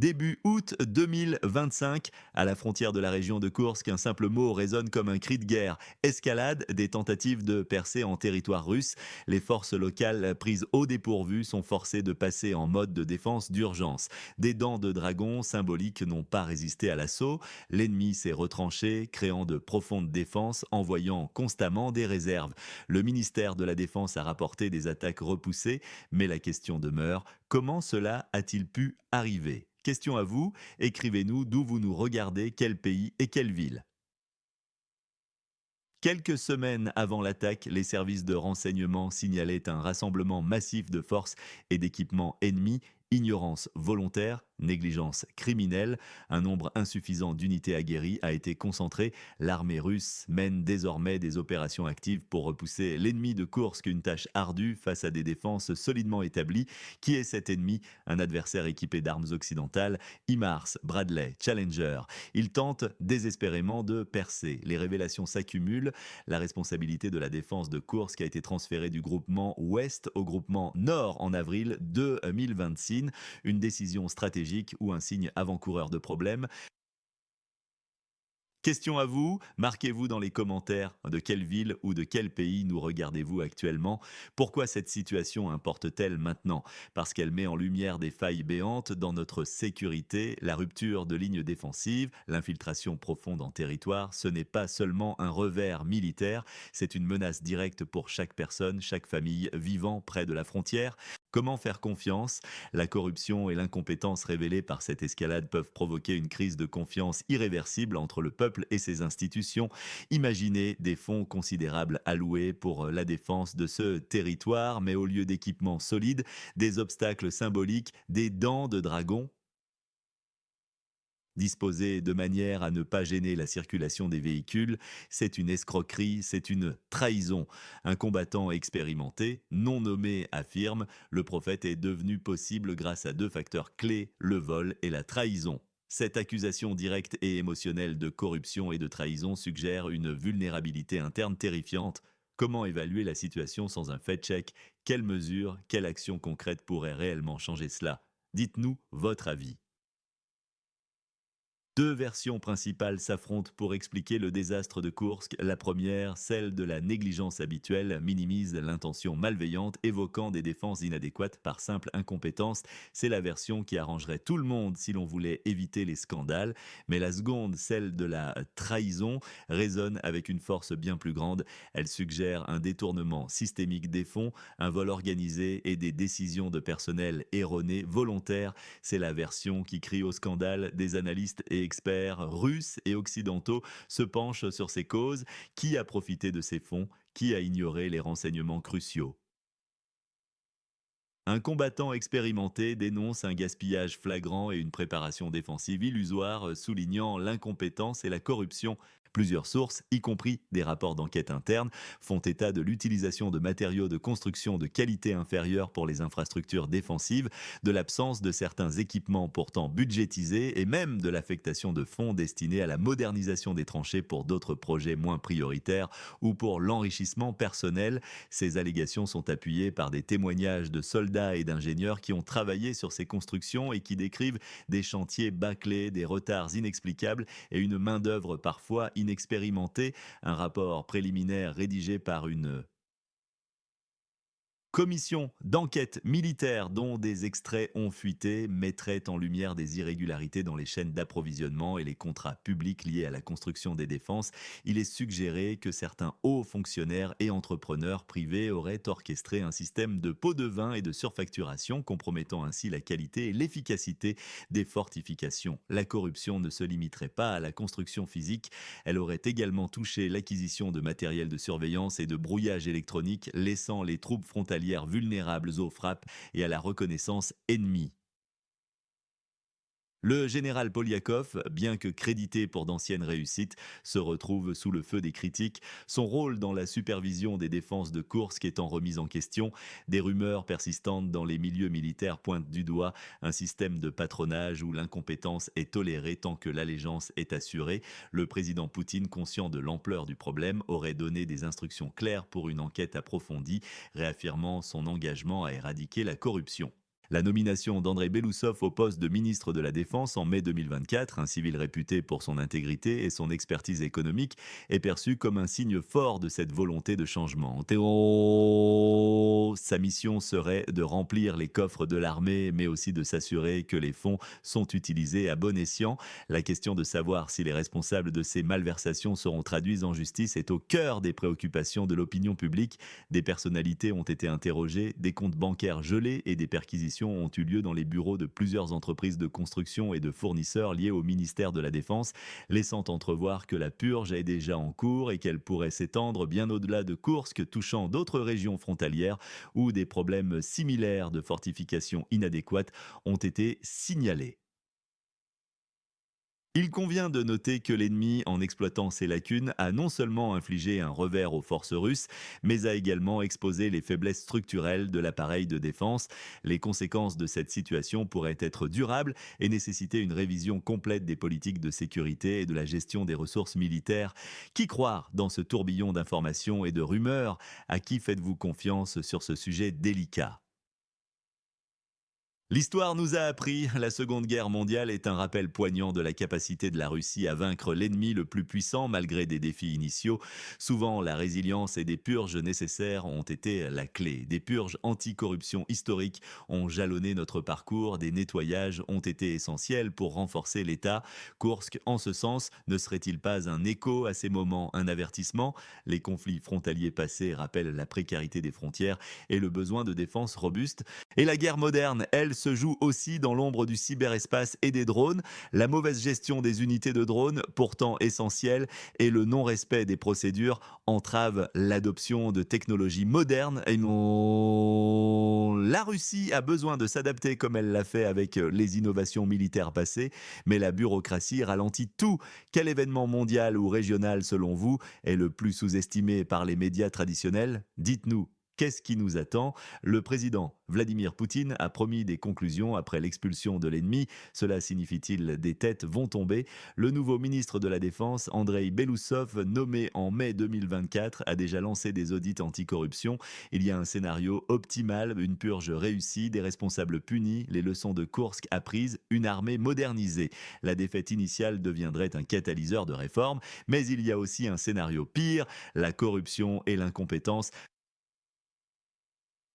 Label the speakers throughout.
Speaker 1: Début août 2025, à la frontière de la région de Koursk, un simple mot résonne comme un cri de guerre. Escalade des tentatives de percée en territoire russe. Les forces locales prises au dépourvu sont forcées de passer en mode de défense d'urgence. Des dents de dragon symboliques n'ont pas résisté à l'assaut. L'ennemi s'est retranché, créant de profondes défenses, envoyant constamment des réserves. Le ministère de la Défense a rapporté des attaques repoussées, mais la question demeure, comment cela a-t-il pu arriver? Question à vous, écrivez-nous d'où vous nous regardez, quel pays et quelle ville. Quelques semaines avant l'attaque, les services de renseignement signalaient un rassemblement massif de forces et d'équipements ennemis, ignorance volontaire, négligence criminelle, un nombre insuffisant d'unités aguerries a été concentré. L'armée russe mène désormais des opérations actives pour repousser l'ennemi de Koursk, une tâche ardue face à des défenses solidement établies. Qui est cet ennemi? Un adversaire équipé d'armes occidentales, HIMARS, Bradley, Challenger. Il tente désespérément de percer. Les révélations s'accumulent. La responsabilité de la défense de Koursk a été transférée du groupement Ouest au groupement Nord en avril 2026. Une décision stratégique ou un signe avant-coureur de problème? Question à vous, marquez-vous dans les commentaires de quelle ville ou de quel pays nous regardez-vous actuellement. Pourquoi cette situation importe-t-elle maintenant? Parce qu'elle met en lumière des failles béantes dans notre sécurité, la rupture de lignes défensives, l'infiltration profonde en territoire. Ce n'est pas seulement un revers militaire, c'est une menace directe pour chaque personne, chaque famille vivant près de la frontière. Comment faire confiance? La corruption et l'incompétence révélées par cette escalade peuvent provoquer une crise de confiance irréversible entre le peuple et ses institutions. Imaginez des fonds considérables alloués pour la défense de ce territoire, mais au lieu d'équipements solides, des obstacles symboliques, des dents de dragon disposées de manière à ne pas gêner la circulation des véhicules. C'est une escroquerie, c'est une trahison. Un combattant expérimenté, non nommé, affirme: le prophète est devenu possible grâce à deux facteurs clés, le vol et la trahison. Cette accusation directe et émotionnelle de corruption et de trahison suggère une vulnérabilité interne terrifiante. Comment évaluer la situation sans un fact-check? Quelles mesures, quelle action concrète pourrait réellement changer cela? Dites-nous votre avis. Deux versions principales s'affrontent pour expliquer le désastre de Koursk. La première, celle de la négligence habituelle, minimise l'intention malveillante, évoquant des défenses inadéquates par simple incompétence. C'est la version qui arrangerait tout le monde si l'on voulait éviter les scandales. Mais la seconde, celle de la trahison, résonne avec une force bien plus grande. Elle suggère un détournement systémique des fonds, un vol organisé et des décisions de personnel erronées, volontaires. C'est la version qui crie au scandale. Des analystes et experts russes et occidentaux se penchent sur ces causes. Qui a profité de ces fonds? Qui a ignoré les renseignements cruciaux? Un combattant expérimenté dénonce un gaspillage flagrant et une préparation défensive illusoire, soulignant l'incompétence et la corruption. Plusieurs sources, y compris des rapports d'enquête interne, font état de l'utilisation de matériaux de construction de qualité inférieure pour les infrastructures défensives, de l'absence de certains équipements pourtant budgétisés et même de l'affectation de fonds destinés à la modernisation des tranchées pour d'autres projets moins prioritaires ou pour l'enrichissement personnel. Ces allégations sont appuyées par des témoignages de soldats et d'ingénieurs qui ont travaillé sur ces constructions et qui décrivent des chantiers bâclés, des retards inexplicables et une main-d'œuvre parfois inexpérimentée. Un rapport préliminaire rédigé par une commission d'enquête militaire dont des extraits ont fuité mettrait en lumière des irrégularités dans les chaînes d'approvisionnement et les contrats publics liés à la construction des défenses. Il est suggéré que certains hauts fonctionnaires et entrepreneurs privés auraient orchestré un système de pots de vin et de surfacturation, compromettant ainsi la qualité et l'efficacité des fortifications. La corruption ne se limiterait pas à la construction physique, elle aurait également touché l'acquisition de matériel de surveillance et de brouillage électronique, laissant les troupes frontalières vulnérables aux frappes et à la reconnaissance ennemie. Le général Polyakov, bien que crédité pour d'anciennes réussites, se retrouve sous le feu des critiques, son rôle dans la supervision des défenses de Koursk étant remis en question. Des rumeurs persistantes dans les milieux militaires pointent du doigt un système de patronage où l'incompétence est tolérée tant que l'allégeance est assurée. Le président Poutine, conscient de l'ampleur du problème, aurait donné des instructions claires pour une enquête approfondie, réaffirmant son engagement à éradiquer la corruption. La nomination d'Andrei Belousov au poste de ministre de la Défense en mai 2024, un civil réputé pour son intégrité et son expertise économique, est perçue comme un signe fort de cette volonté de changement. En théorie, sa mission serait de remplir les coffres de l'armée, mais aussi de s'assurer que les fonds sont utilisés à bon escient. La question de savoir si les responsables de ces malversations seront traduits en justice est au cœur des préoccupations de l'opinion publique. Des personnalités ont été interrogées, des comptes bancaires gelés et des perquisitions ont eu lieu dans les bureaux de plusieurs entreprises de construction et de fournisseurs liés au ministère de la Défense, laissant entrevoir que la purge est déjà en cours et qu'elle pourrait s'étendre bien au-delà de Koursk, touchant d'autres régions frontalières où des problèmes similaires de fortification inadéquates ont été signalés. Il convient de noter que l'ennemi, en exploitant ces lacunes, a non seulement infligé un revers aux forces russes, mais a également exposé les faiblesses structurelles de l'appareil de défense. Les conséquences de cette situation pourraient être durables et nécessiter une révision complète des politiques de sécurité et de la gestion des ressources militaires. Qui croire dans ce tourbillon d'informations et de rumeurs? À qui faites-vous confiance sur ce sujet délicat? L'histoire nous a appris, la Seconde Guerre mondiale est un rappel poignant de la capacité de la Russie à vaincre l'ennemi le plus puissant malgré des défis initiaux. Souvent, la résilience et des purges nécessaires ont été la clé. Des purges anticorruption historiques ont jalonné notre parcours, des nettoyages ont été essentiels pour renforcer l'État. Kursk, en ce sens, ne serait-il pas un écho à ces moments, un avertissement? Les conflits frontaliers passés rappellent la précarité des frontières et le besoin de défense robuste. Et la guerre moderne, elle, se joue aussi dans l'ombre du cyberespace et des drones. La mauvaise gestion des unités de drones, pourtant essentielles, et le non-respect des procédures entravent l'adoption de technologies modernes. Et la Russie a besoin de s'adapter comme elle l'a fait avec les innovations militaires passées, mais la bureaucratie ralentit tout. Quel événement mondial ou régional, selon vous, est le plus sous-estimé par les médias traditionnels? Dites-nous. Qu'est-ce qui nous attend? Le président Vladimir Poutine a promis des conclusions après l'expulsion de l'ennemi. Cela signifie-t-il des têtes vont tomber? Le nouveau ministre de la Défense, Andrei Belousov, nommé en mai 2024, a déjà lancé des audits anticorruption. Il y a un scénario optimal, une purge réussie, des responsables punis, les leçons de Koursk apprises, une armée modernisée. La défaite initiale deviendrait un catalyseur de réforme, mais il y a aussi un scénario pire, la corruption et l'incompétence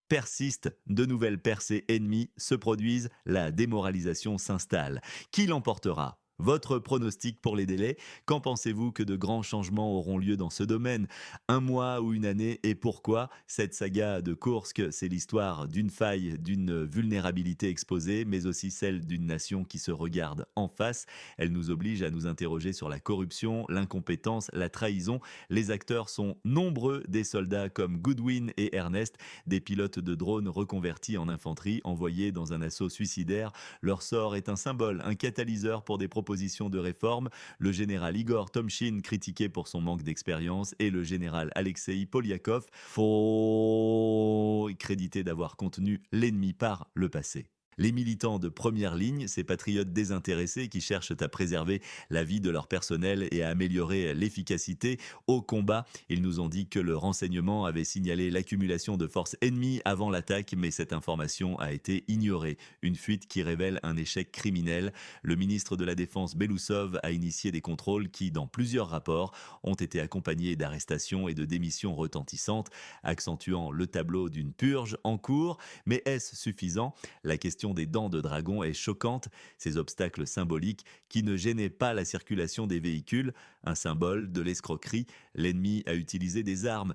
Speaker 1: persistent, de nouvelles percées ennemies se produisent, la démoralisation s'installe. Qui l'emportera? Votre pronostic pour les délais? Qu'en pensez-vous que de grands changements auront lieu dans ce domaine? Un mois ou une année? Et pourquoi? Cette saga de Kursk, c'est l'histoire d'une faille, d'une vulnérabilité exposée, mais aussi celle d'une nation qui se regarde en face. Elle nous oblige à nous interroger sur la corruption, l'incompétence, la trahison. Les acteurs sont nombreux, des soldats comme Goodwin et Ernest, des pilotes de drones reconvertis en infanterie, envoyés dans un assaut suicidaire. Leur sort est un symbole, un catalyseur pour des propositions de réforme. Le général Igor Tomchin, critiqué pour son manque d'expérience, et le général Alexei Polyakov, faux crédité d'avoir contenu l'ennemi par le passé. Les militants de première ligne, ces patriotes désintéressés qui cherchent à préserver la vie de leur personnel et à améliorer l'efficacité au combat, ils nous ont dit que le renseignement avait signalé l'accumulation de forces ennemies avant l'attaque, mais cette information a été ignorée. Une fuite qui révèle un échec criminel. Le ministre de la Défense Belousov a initié des contrôles qui, dans plusieurs rapports, ont été accompagnés d'arrestations et de démissions retentissantes, accentuant le tableau d'une purge en cours. Mais est-ce suffisant? La question des dents de dragon est choquante, ces obstacles symboliques qui ne gênaient pas la circulation des véhicules, un symbole de l'escroquerie, l'ennemi a utilisé des armes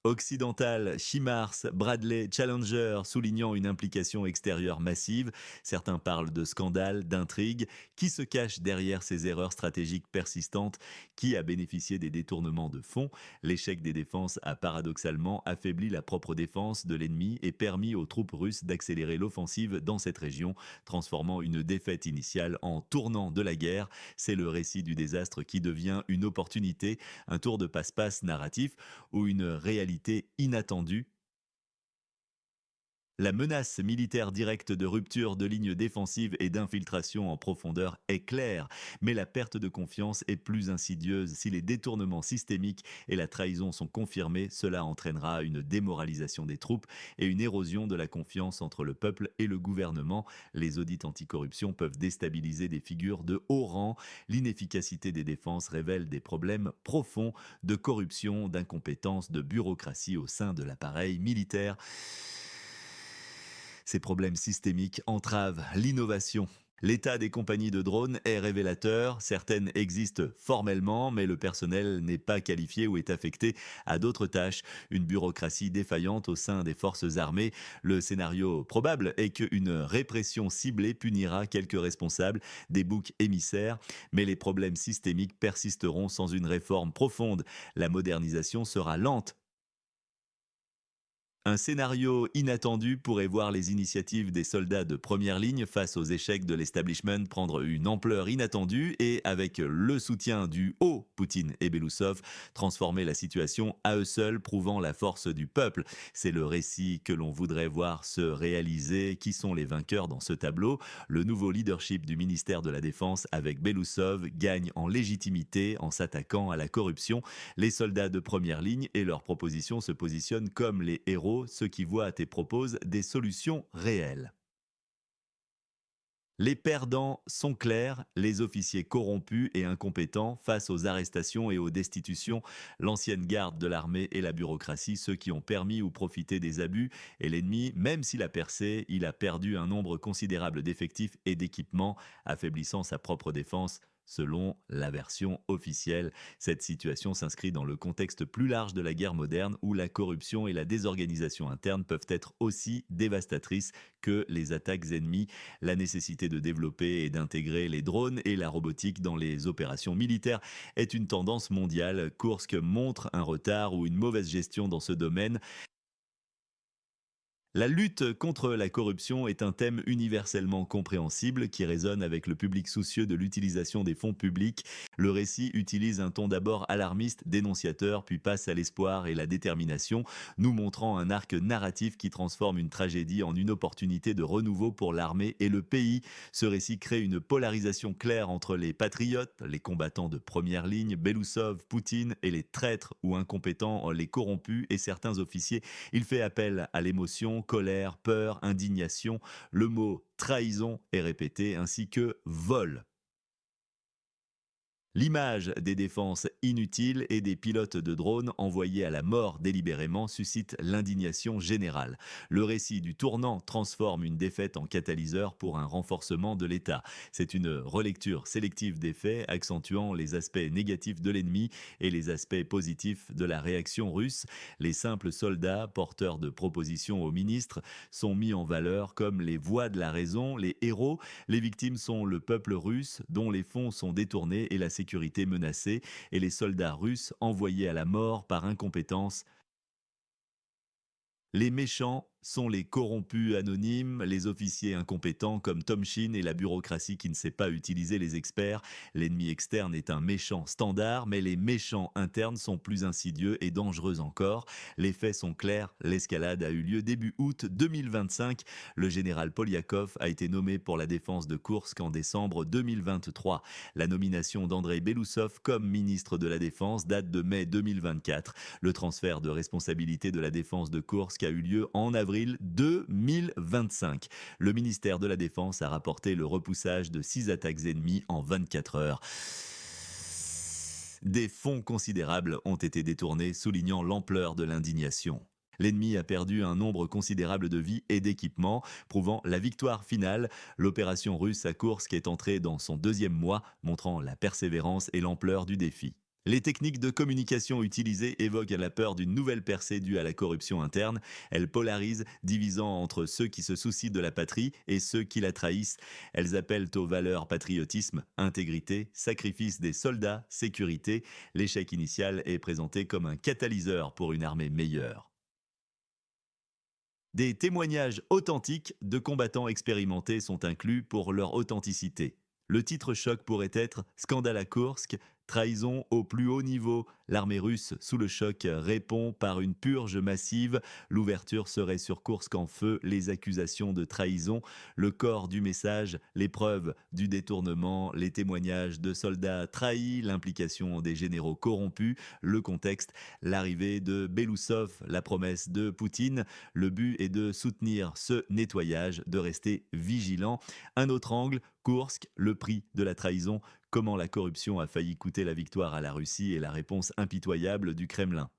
Speaker 1: occidentale, Chimars, Bradley, Challenger, soulignant une implication extérieure massive. Certains parlent de scandale, d'intrigue. Qui se cache derrière ces erreurs stratégiques persistantes? Qui a bénéficié des détournements de fonds? L'échec des défenses a paradoxalement affaibli la propre défense de l'ennemi et permis aux troupes russes d'accélérer l'offensive dans cette région, transformant une défaite initiale en tournant de la guerre. C'est le récit du désastre qui devient une opportunité, un tour de passe-passe narratif ou une réalité inattendue La menace militaire directe de rupture de lignes défensives et d'infiltration en profondeur est claire, mais la perte de confiance est plus insidieuse. Si les détournements systémiques et la trahison sont confirmés, cela entraînera une démoralisation des troupes et une érosion de la confiance entre le peuple et le gouvernement. Les audits anticorruption peuvent déstabiliser des figures de haut rang. L'inefficacité des défenses révèle des problèmes profonds de corruption, d'incompétence, de bureaucratie au sein de l'appareil militaire. Ces problèmes systémiques entravent l'innovation. L'état des compagnies de drones est révélateur. Certaines existent formellement, mais le personnel n'est pas qualifié ou est affecté à d'autres tâches. Une bureaucratie défaillante au sein des forces armées. Le scénario probable est qu'une répression ciblée punira quelques responsables, des boucs émissaires, mais les problèmes systémiques persisteront sans une réforme profonde. La modernisation sera lente. Un scénario inattendu pourrait voir les initiatives des soldats de première ligne face aux échecs de l'establishment prendre une ampleur inattendue et, avec le soutien du haut Poutine et Belousov, transformer la situation à eux seuls, prouvant la force du peuple. C'est le récit que l'on voudrait voir se réaliser. Qui sont les vainqueurs dans ce tableau? Le nouveau leadership du ministère de la Défense avec Belousov gagne en légitimité en s'attaquant à la corruption. Les soldats de première ligne et leurs propositions se positionnent comme les héros, ceux qui voient à tes propos des solutions réelles. Les perdants sont clairs, les officiers corrompus et incompétents face aux arrestations et aux destitutions, l'ancienne garde de l'armée et la bureaucratie, ceux qui ont permis ou profité des abus, et l'ennemi, même s'il a percé, il a perdu un nombre considérable d'effectifs et d'équipements, affaiblissant sa propre défense. Selon la version officielle, cette situation s'inscrit dans le contexte plus large de la guerre moderne où la corruption et la désorganisation interne peuvent être aussi dévastatrices que les attaques ennemies. La nécessité de développer et d'intégrer les drones et la robotique dans les opérations militaires est une tendance mondiale. Kursk montre un retard ou une mauvaise gestion dans ce domaine. La lutte contre la corruption est un thème universellement compréhensible qui résonne avec le public soucieux de l'utilisation des fonds publics. Le récit utilise un ton d'abord alarmiste, dénonciateur, puis passe à l'espoir et la détermination, nous montrant un arc narratif qui transforme une tragédie en une opportunité de renouveau pour l'armée et le pays. Ce récit crée une polarisation claire entre les patriotes, les combattants de première ligne, Belousov, Poutine, et les traîtres ou incompétents, les corrompus et certains officiers. Il fait appel à l'émotion, colère, peur, indignation. Le mot trahison est répété, ainsi que vol. L'image des défenses inutiles et des pilotes de drones envoyés à la mort délibérément suscite l'indignation générale. Le récit du tournant transforme une défaite en catalyseur pour un renforcement de l'État. C'est une relecture sélective des faits, accentuant les aspects négatifs de l'ennemi et les aspects positifs de la réaction russe. Les simples soldats, porteurs de propositions aux ministres, sont mis en valeur comme les voix de la raison, les héros. Les victimes sont le peuple russe, dont les fonds sont détournés et la sécurité menacée, et les soldats russes envoyés à la mort par incompétence. Les méchants sont les corrompus anonymes, les officiers incompétents comme Tomchin et la bureaucratie qui ne sait pas utiliser les experts. L'ennemi externe est un méchant standard, mais les méchants internes sont plus insidieux et dangereux encore. Les faits sont clairs, l'escalade a eu lieu début août 2025. Le général Polyakov a été nommé pour la défense de Koursk en décembre 2023. La nomination d'Andrei Belousov comme ministre de la Défense date de mai 2024. Le transfert de responsabilité de la défense de Koursk a eu lieu en avril 2025. Le ministère de la Défense a rapporté le repoussage de 6 attaques ennemies en 24 heures. Des fonds considérables ont été détournés, soulignant l'ampleur de l'indignation. L'ennemi a perdu un nombre considérable de vies et d'équipements, prouvant la victoire finale. L'opération russe à Koursk est entrée dans son deuxième mois, montrant la persévérance et l'ampleur du défi. Les techniques de communication utilisées évoquent la peur d'une nouvelle percée due à la corruption interne. Elles polarisent, divisant entre ceux qui se soucient de la patrie et ceux qui la trahissent. Elles appellent aux valeurs patriotisme, intégrité, sacrifice des soldats, sécurité. L'échec initial est présenté comme un catalyseur pour une armée meilleure. Des témoignages authentiques de combattants expérimentés sont inclus pour leur authenticité. Le titre choc pourrait être Scandale à Kursk, Trahison au plus haut niveau. L'armée russe, sous le choc, répond par une purge massive. L'ouverture serait sur Koursk en feu, les accusations de trahison, le corps du message, les preuves du détournement, les témoignages de soldats trahis, l'implication des généraux corrompus, le contexte, l'arrivée de Belousov, la promesse de Poutine. Le but est de soutenir ce nettoyage, de rester vigilant. Un autre angle, Koursk, le prix de la trahison, comment la corruption a failli coûter la victoire à la Russie et la réponse impitoyable du Kremlin.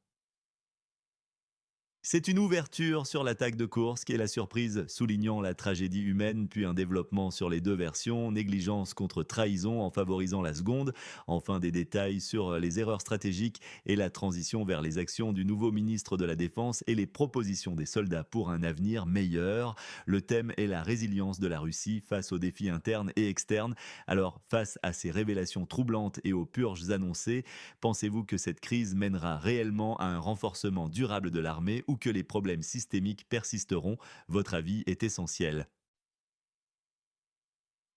Speaker 1: C'est une ouverture sur l'attaque de Koursk et la surprise soulignant la tragédie humaine, puis un développement sur les deux versions, négligence contre trahison en favorisant la seconde, enfin des détails sur les erreurs stratégiques et la transition vers les actions du nouveau ministre de la Défense et les propositions des soldats pour un avenir meilleur. Le thème est la résilience de la Russie face aux défis internes et externes. Alors, face à ces révélations troublantes et aux purges annoncées, pensez-vous que cette crise mènera réellement à un renforcement durable de l'armée ou que les problèmes systémiques persisteront? Votre avis est essentiel.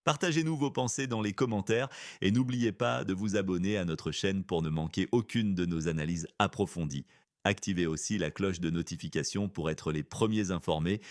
Speaker 1: Partagez-nous vos pensées dans les commentaires et n'oubliez pas de vous abonner à notre chaîne pour ne manquer aucune de nos analyses approfondies. Activez aussi la cloche de notification pour être les premiers informés